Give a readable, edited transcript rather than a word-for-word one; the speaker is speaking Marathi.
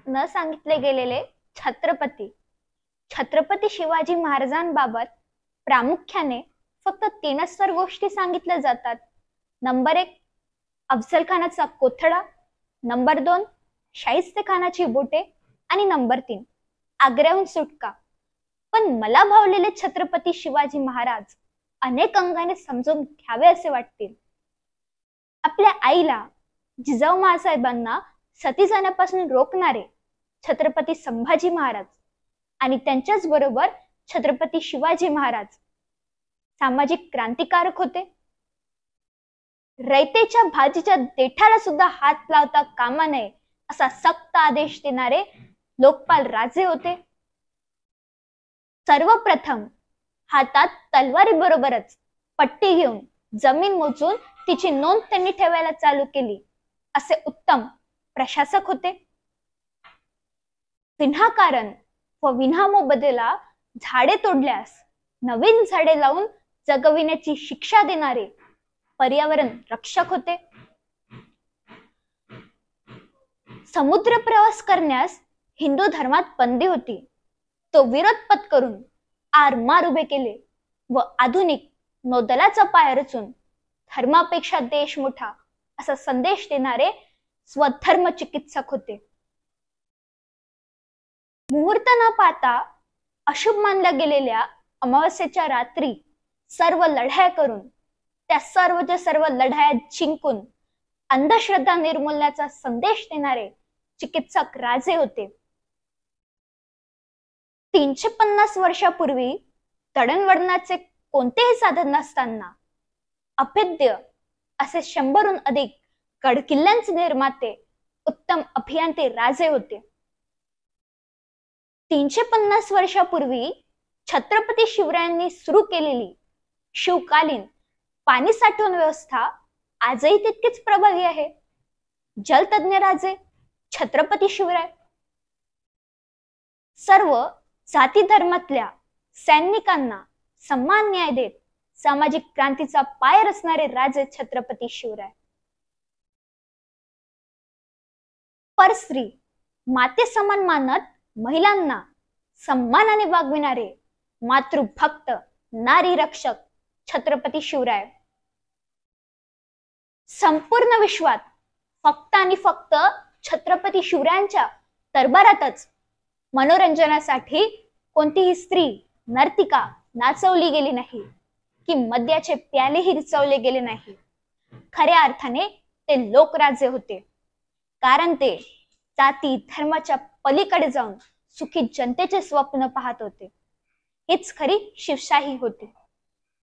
न सांगितले गेलेले छत्रपती छत्रपती शिवाजी महाराजांबाबत प्रामुख्याने फक्त 3च तर गोष्टी सांगितल्या जातात. नंबर 1 अफजल खानाचा कोथळा, नंबर 2 शाहिस्ते खानाची बोटे आणि नंबर 3 आग्र्याहून सुटका. पण मला भावलेले छत्रपती शिवाजी महाराज अनेक अंगाने समजून घ्यावे असे वाटतील. आपल्या आईला जिजाऊ माँसाहेबांना सती जाण्यापासून रोखणारे छत्रपती संभाजी महाराज आणि त्यांच्याच बरोबर छत्रपती शिवाजी महाराज सामाजिक क्रांतिकारक होते. रयतेच्या भाजीच्या देठाला सुद्धा हात लावता कामा नये असा सक्त आदेश देणारे लोकपाल राजे होते. सर्वप्रथम हातात तलवारी बरोबरच पट्टी घेऊन जमीन मोजून तिची नोंद त्यांनी ठेवायला चालू केली असे उत्तम प्रशासक होते. विनाकारण व विनामोबदला झाडे तोडल्यास नवीन झाडे लावून जगविण्याची शिक्षा देणारे पर्यावरण रक्षक होते. समुद्र प्रवास करण्यास हिंदू धर्मात बंदी होती. तो विरोध पत्करून आरमार उभे केले व आधुनिक नौदलाचा पाय रचून धर्मापेक्षा देश मोठा असा संदेश देणारे स्वधर्म चिकित्सक होते. मुहूर्त न पाहता अशुभ मानल्या गेलेल्या अमावस्येच्या रात्री सर्व लढाया करून त्या सर्व लढाया जिंकून अंधश्रद्धा निर्मूलनाचा संदेश देणारे चिकित्सक राजे होते. 350 वर्षापूर्वी दळणवळणाचे कोणतेही साधन नसताना अभेद्य असे 100हून अधिक गडकिल्ल्यांचे निर्माते उत्तम अभियंते राजे होते. 350 वर्षापूर्वी छत्रपती शिवरायांनी सुरू केलेली शिवकालीन पाणी साठवण व्यवस्था आजही तितकीच प्रभावी आहे. जलतज्ञ राजे छत्रपती शिवराय, सर्व जाती धर्मातल्या सैनिकांना सन्मान न्याय देत सामाजिक क्रांतीचा पाय रचणारे राजे छत्रपती शिवराय. परस्त्री माते समान मानत महिलांना सन्मानाने वागविणारे मातृभक्त नारी रक्षक छत्रपती शिवराय. संपूर्ण विश्वात फक्त आणि फक्त छत्रपती शिवरायांच्या दरबारातच मनोरंजनासाठी कोणतीही स्त्री नर्तिका नाचवली गेली नाही की मद्याचे प्यालेही रिचवले गेले नाही. खऱ्या अर्थाने ते लोकराजे होते, कारण ते जाती धर्माच्या पलीकडे जाऊन सुखी जनतेचे स्वप्न पाहत होते. हीच खरी शिवशाही होती.